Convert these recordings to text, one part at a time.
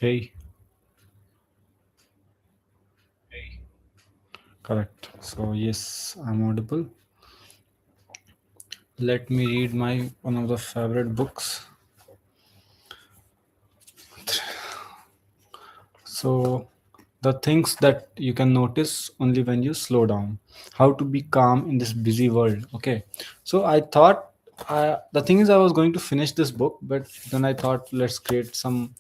Hey, correct. So yes, I'm audible. Let me read my one of the favorite books. So the things that you can notice only when you slow down. How to be calm in this busy world. Okay. So I thought the thing is I was going to finish this book, but then I thought let's create some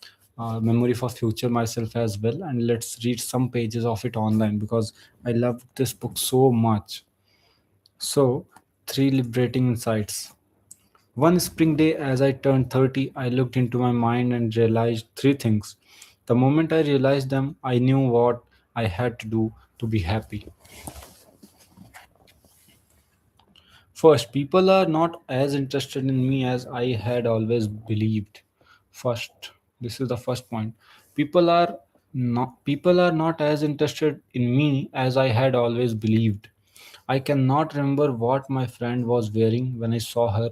memory for future myself as well, and let's read some pages of it online because I love this book so much. So, three liberating insights. One spring day, as I turned 30, I looked into my mind and realized three things. The moment I realized them, I knew what I had to do to be happy. First, people are not as interested in me as I had always believed. First, this is the first point. People are not as interested in me as I had always believed. I cannot remember what my friend was wearing when I saw her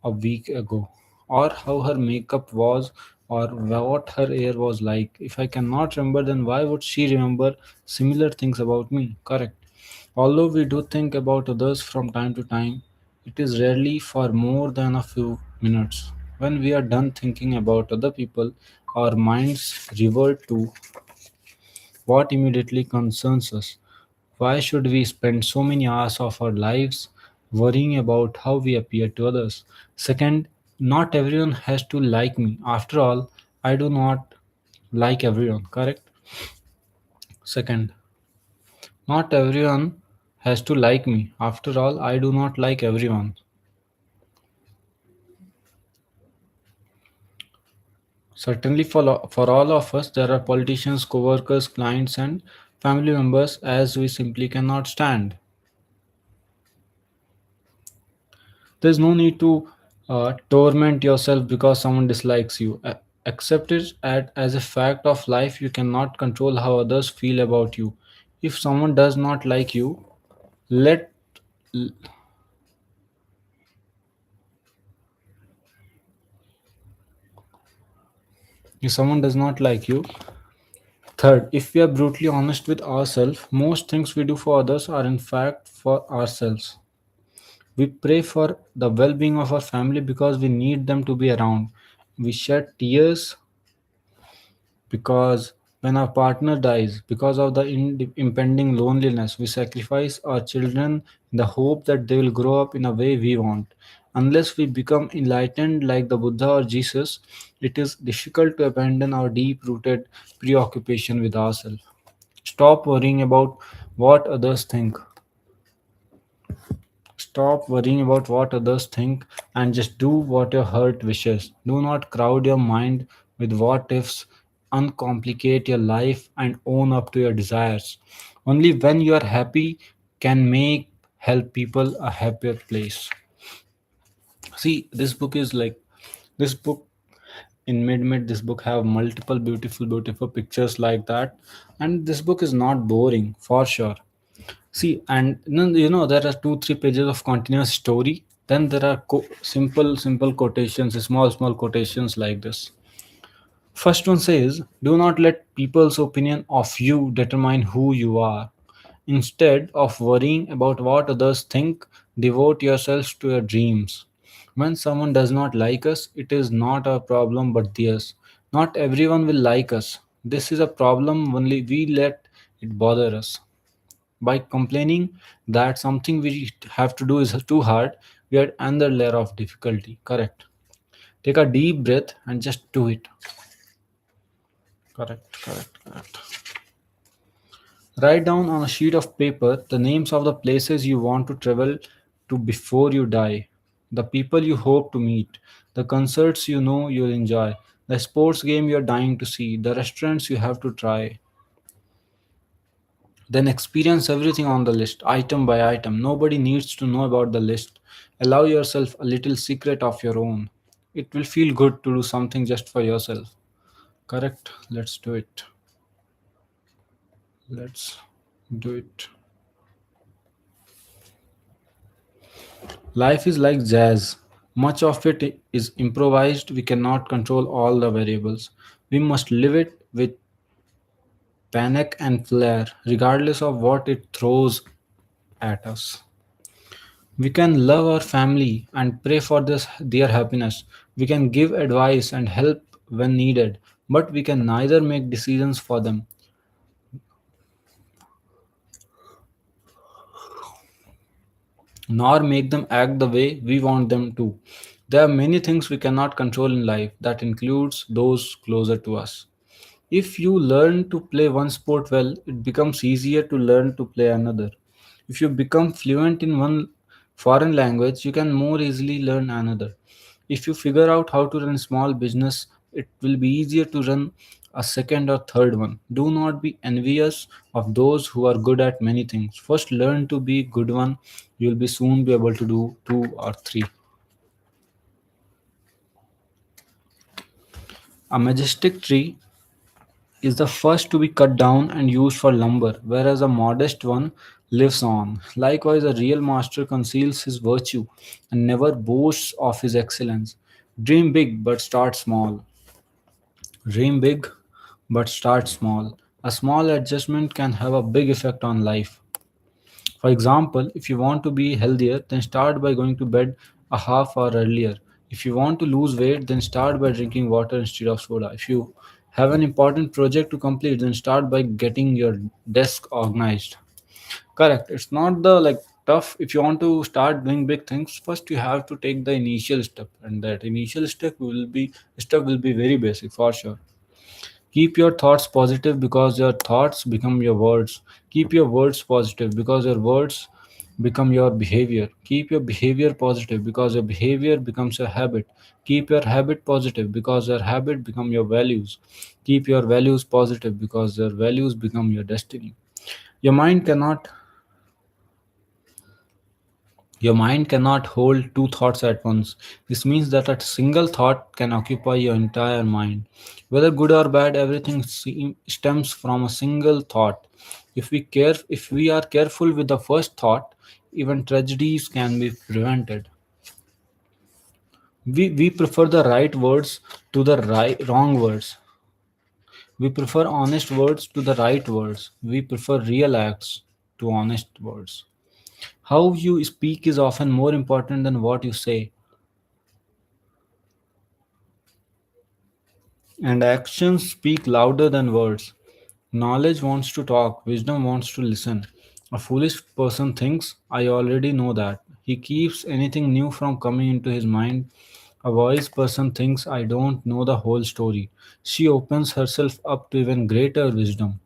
a week ago, or how her makeup was, or what her hair was like. If I cannot remember, then why would she remember similar things about me? Correct. Although we do think about others from time to time, it is rarely for more than a few minutes. When we are done thinking about other people, our minds revert to what immediately concerns us. Why should we spend so many hours of our lives worrying about how we appear to others? Second, not everyone has to like me. After all, I do not like everyone, correct? Second, not everyone has to like me. After all, I do not like everyone. Certainly, for all of us, there are politicians, co workers, clients, and family members as we simply cannot stand. There's no need to torment yourself because someone dislikes you. Accept it as a fact of life. You cannot control how others feel about you. If someone does not like you, let if someone does not like you. Third, if we are brutally honest with ourselves, most things we do for others are in fact for ourselves. We pray for the well being of our family because we need them to be around. We shed tears because when our partner dies because of the impending loneliness, we sacrifice our children in the hope that they will grow up in a way we want. Unless we become enlightened like the Buddha or Jesus, it is difficult to abandon our deep rooted preoccupation with ourselves. Stop worrying about what others think. Stop worrying about what others think and just do what your heart wishes. Do not crowd your mind with what ifs. Uncomplicate your life and own up to your desires. Only when you are happy can make help people a happier place. See, this book is like this book in mid this book have multiple beautiful pictures like that, and this book is not boring for sure. See, and there are 2 3 pages of continuous story. Then there are simple quotations, small quotations like this. First one says, "Do not let people's opinion of you determine who you are. Instead of worrying about what others think, devote yourselves to your dreams. When someone does not like us, it is not our problem but theirs. Not everyone will like us. This is a problem only we let it bother us. By complaining that something we have to do is too hard, we add another layer of difficulty. Correct. Take a deep breath and just do it. Correct. Write down on a sheet of paper the names of the places you want to travel to before you die, the people you hope to meet, the concerts you know you'll enjoy, the sports game you're dying to see, the restaurants you have to try. Then experience everything on the list, item by item. Nobody needs to know about the list. Allow yourself a little secret of your own. It will feel good to do something just for yourself. Correct? Let's do it. Let's do it. Life is like jazz. Much of it is improvised. We cannot control all the variables. We must live it with panic and flair, regardless of what it throws at us. We can love our family and pray for their happiness. We can give advice and help when needed, but we can neither make decisions for them nor make them act the way we want them to. There are many things we cannot control in life, that includes those closer to us. If you learn to play one sport well, it becomes easier to learn to play another. If you become fluent in one foreign language, you can more easily learn another. If you figure out how to run a small business, it will be easier to run a second or third one. Do not be envious of those who are good at many things. First learn to be good one. You will be soon be able to do two or three. A majestic tree is the first to be cut down and used for lumber, whereas a modest one lives on. Likewise, a real master conceals his virtue and never boasts of his excellence. Dream big, but start small. Dream big, but start small. A small adjustment can have a big effect on life. For example, if you want to be healthier, then start by going to bed a half hour earlier. If you want to lose weight, then start by drinking water instead of soda. If you have an important project to complete, then start by getting your desk organized. Correct. It's not the like tough. If you want to start doing big things, first you have to take the initial step, and that initial step will be very basic for sure. Keep your thoughts positive because your thoughts become your words. Keep your words positive because your words become your behavior. Keep your behavior positive because your behavior becomes your habit. Keep your habit positive because your habit become your values. Keep your values positive because your values become your destiny. Your mind cannot Your mind cannot hold two thoughts at once. This means that a single thought can occupy your entire mind. Whether good or bad, everything stems from a single thought. If we are careful with the first thought, even tragedies can be prevented. We prefer the right words to the wrong words. We prefer honest words to the right words. We prefer real acts to honest words. How you speak is often more important than what you say. And actions speak louder than words. Knowledge wants to talk, wisdom wants to listen. A foolish person thinks, I already know that. He keeps anything new from coming into his mind. A wise person thinks, I don't know the whole story. She opens herself up to even greater wisdom.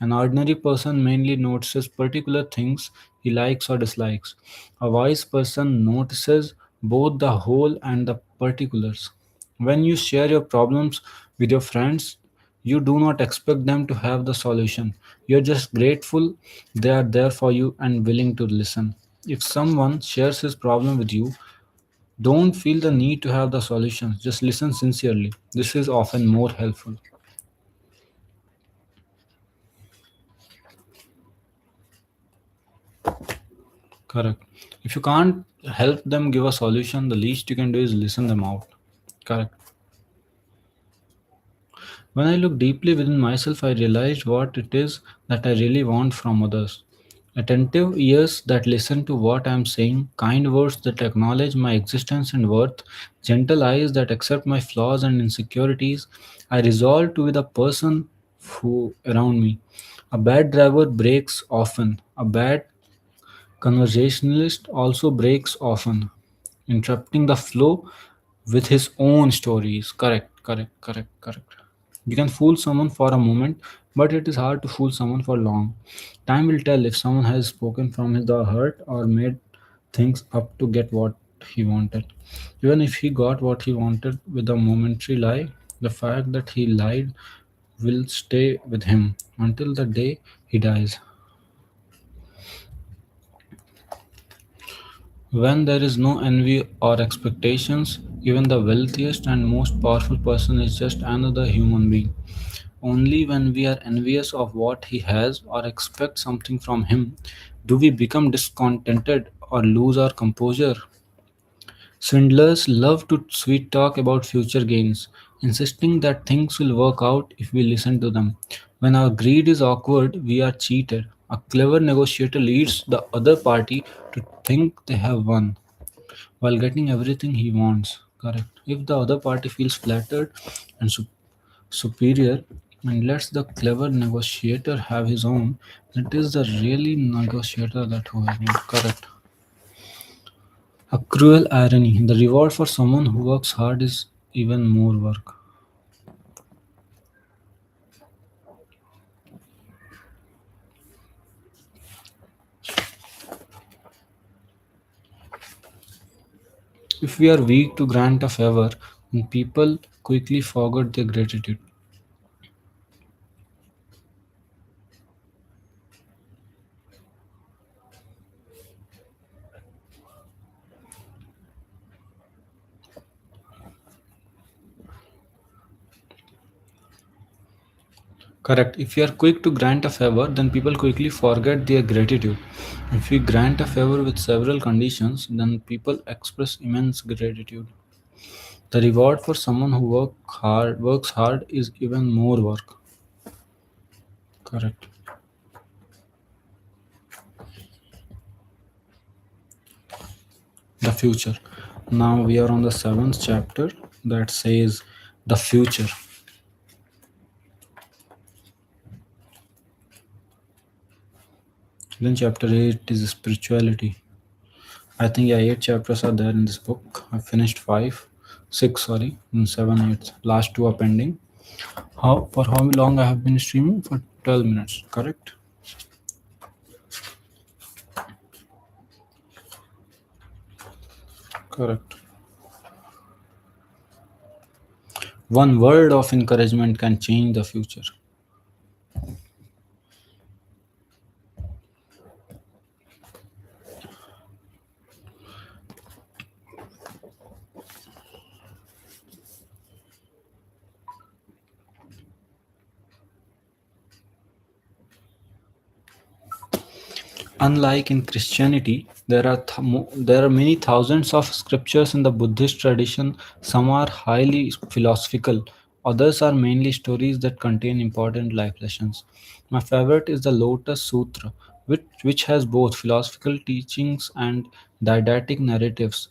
An ordinary person mainly notices particular things he likes or dislikes. A wise person notices both the whole and the particulars. When you share your problems with your friends, you do not expect them to have the solution. You're just grateful they are there for you and willing to listen. If someone shares his problem with you, don't feel the need to have the solutions. Just listen sincerely. This is often more helpful. Correct. If you can't help them give a solution, the least you can do is listen them out. Correct. When I look deeply within myself, I realized what it is that I really want from others. Attentive ears that listen to what I am saying, kind words that acknowledge my existence and worth, gentle eyes that accept my flaws and insecurities. I resolve to be the person who around me. A bad driver breaks often. A bad conversationalist also breaks often, interrupting the flow with his own stories. Correct, correct, correct, correct. You can fool someone for a moment, but it is hard to fool someone for long. Time will tell if someone has spoken from his heart or made things up to get what he wanted. Even if he got what he wanted with a momentary lie, the fact that he lied will stay with him until the day he dies. When there is no envy or expectations, even the wealthiest and most powerful person is just another human being. Only when we are envious of what he has or expect something from him do we become discontented or lose our composure. Swindlers love to sweet talk about future gains, insisting that things will work out if we listen to them. When our greed is awkward, we are cheated. A clever negotiator leads the other party to think they have won while getting everything he wants. Correct. If the other party feels flattered and superior and lets the clever negotiator have his own, it is the really negotiator that who has won. Correct. A cruel irony. The reward for someone who works hard is even more work. If we are weak to grant a favor, then people quickly forget their gratitude. Correct. If you are quick to grant a favor, then people quickly forget their gratitude. If we grant a favor with several conditions, then people express immense gratitude. The reward for someone who works hard is even more work. Correct. The future. Now we are on the seventh chapter that says the future. Then chapter 8 is spirituality. I think yeah, 8 chapters are there in this book. I finished five, six, sorry, and seven, eight. Last two are pending. How long I have been streaming? For 12 minutes, correct? Correct. One word of encouragement can change the future. Unlike in Christianity, there are many thousands of scriptures in the Buddhist tradition. Some are highly philosophical, others are mainly stories that contain important life lessons. My favorite is the Lotus Sutra, which has both philosophical teachings and didactic narratives.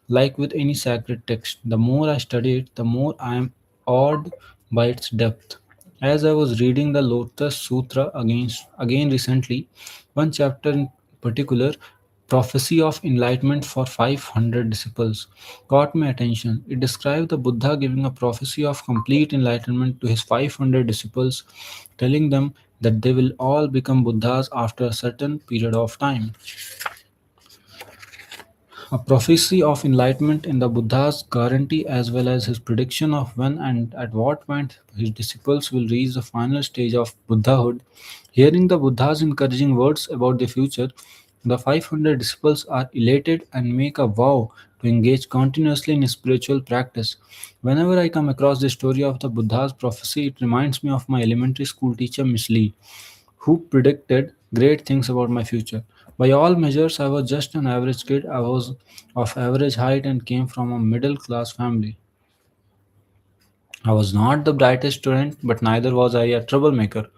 Like with any sacred text, the more I study it, the more I am awed by its depth. As I was reading the Lotus Sutra again recently, one chapter in particular, Prophecy of Enlightenment for 500 Disciples, caught my attention. It described the Buddha giving a prophecy of complete enlightenment to his 500 disciples, telling them that they will all become Buddhas after a certain period of time. A prophecy of enlightenment in the Buddha's guarantee, as well as his prediction of when and at what point his disciples will reach the final stage of Buddhahood. Hearing the Buddha's encouraging words about the future, the 500 disciples are elated and make a vow to engage continuously in spiritual practice. Whenever I come across the story of the Buddha's prophecy, it reminds me of my elementary school teacher, Miss Lee, who predicted great things about my future. By all measures, I was just an average kid. I was of average height and came from a middle class family. I was not the brightest student, but neither was I a troublemaker.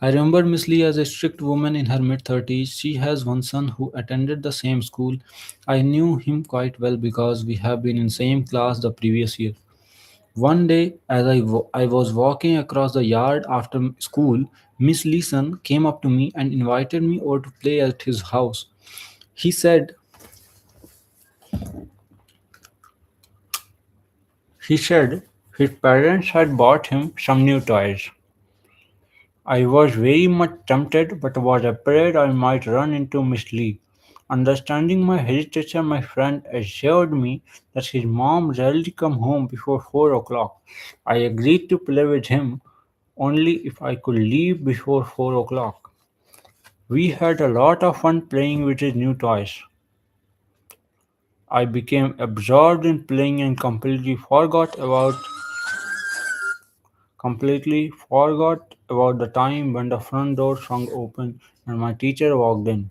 I remember Miss Lee as a strict woman in her mid 30s. She has one son who attended the same school. I knew him quite well because we have been in same class the previous year. One day, as I was walking across the yard after school, Miss Leeson came up to me and invited me over to play at his house. He said, he said his parents had bought him some new toys. I was very much tempted but was afraid I might run into Miss Lee. Understanding my hesitation, my friend assured me that his mom rarely come home before 4 o'clock. I agreed to play with him only if I could leave before 4 o'clock. We had a lot of fun playing with his new toys. I became absorbed in playing and completely forgot about the time when the front door swung open and my teacher walked in.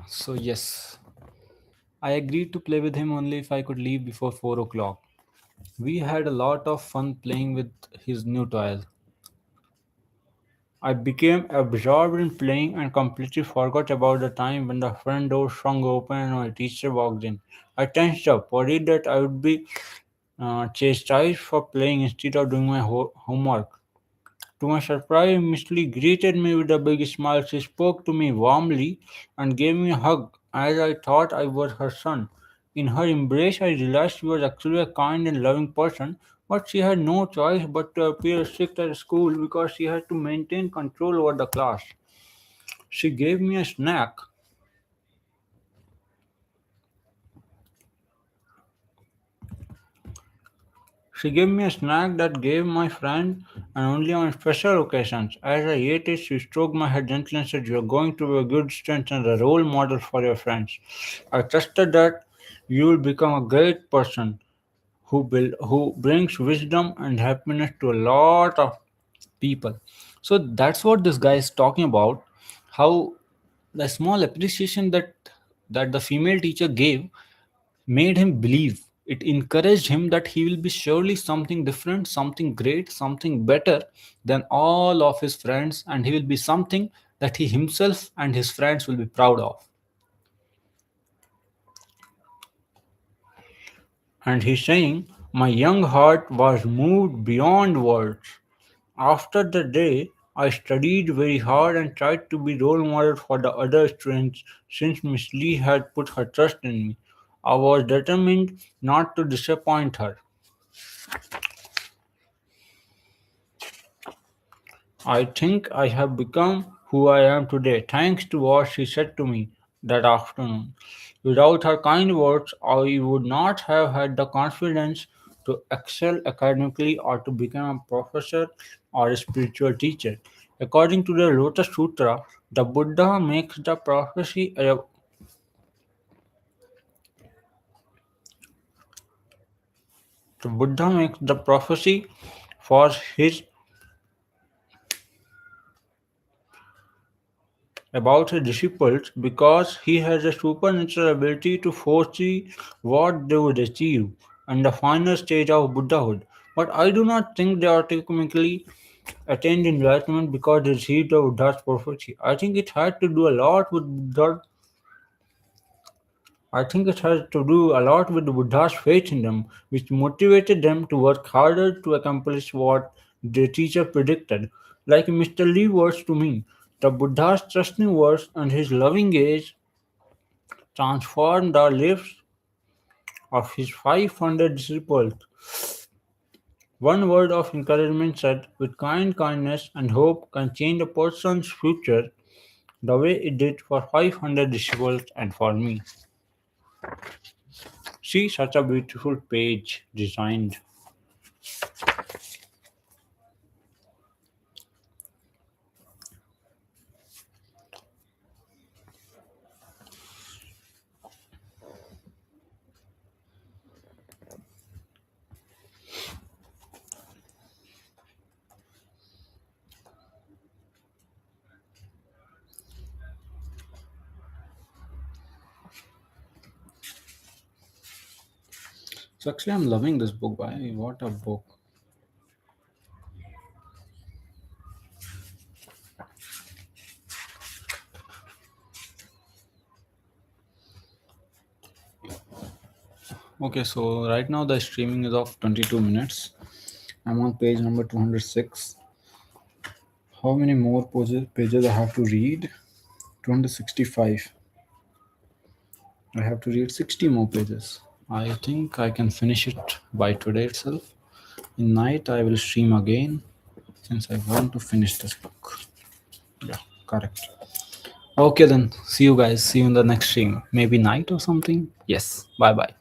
So yes, I agreed to play with him only if I could leave before 4 o'clock. We had a lot of fun playing with his new toys. I became absorbed in playing and completely forgot about the time when the front door swung open and my teacher walked in. I tensed up, worried that I would be chastised for playing instead of doing my homework. To my surprise, Miss Lee greeted me with a big smile. She spoke to me warmly and gave me a hug as I thought I was her son. In her embrace, I realized she was actually a kind and loving person, but she had no choice but to appear strict at school because she had to maintain control over the class. She gave me a snack She gave me a snack that gave my friend and only on special occasions. As I ate it, she stroked my head gently and said, "You are going to be a good student and a role model for your friends. I trusted that you will become a great person who brings wisdom and happiness to a lot of people." So that's what this guy is talking about. How the small appreciation that the female teacher gave made him believe. It encouraged him that he will be surely something different, something great, something better than all of his friends, and he will be something that he himself and his friends will be proud of. And he's saying, "My young heart was moved beyond words. After the day, I studied very hard and tried to be role model for the other students since Miss Lee had put her trust in me. I was determined not to disappoint her. I think I have become who I am today, thanks to what she said to me that afternoon. Without her kind words, I would not have had the confidence to excel academically or to become a professor or a spiritual teacher. According to the Lotus Sutra, the Buddha makes the prophecy for his about his disciples because he has a supernatural ability to foresee what they would achieve in the final stage of Buddhahood. But I do not think they automatically attained enlightenment because they received the Buddha's prophecy. I think it has to do a lot with the Buddha's faith in them, which motivated them to work harder to accomplish what the teacher predicted. Like Mr. Lee words to me, the Buddha's trusting words and his loving gaze transformed the lives of his 500 disciples. One word of encouragement said with kindness and hope can change a person's future the way it did for 500 disciples and for me. See such a beautiful page designed. So actually, I'm loving this book. By what a book! Okay, so right now the streaming is of 22 minutes. I'm on page number 206. How many more pages I have to read? 265. I have to read 60 more pages. I think I can finish it by today itself. In night, I will stream again since I want to finish this book. Yeah, correct. Okay, then. See you guys. See you in the next stream. Maybe night or something. Yes. Bye bye.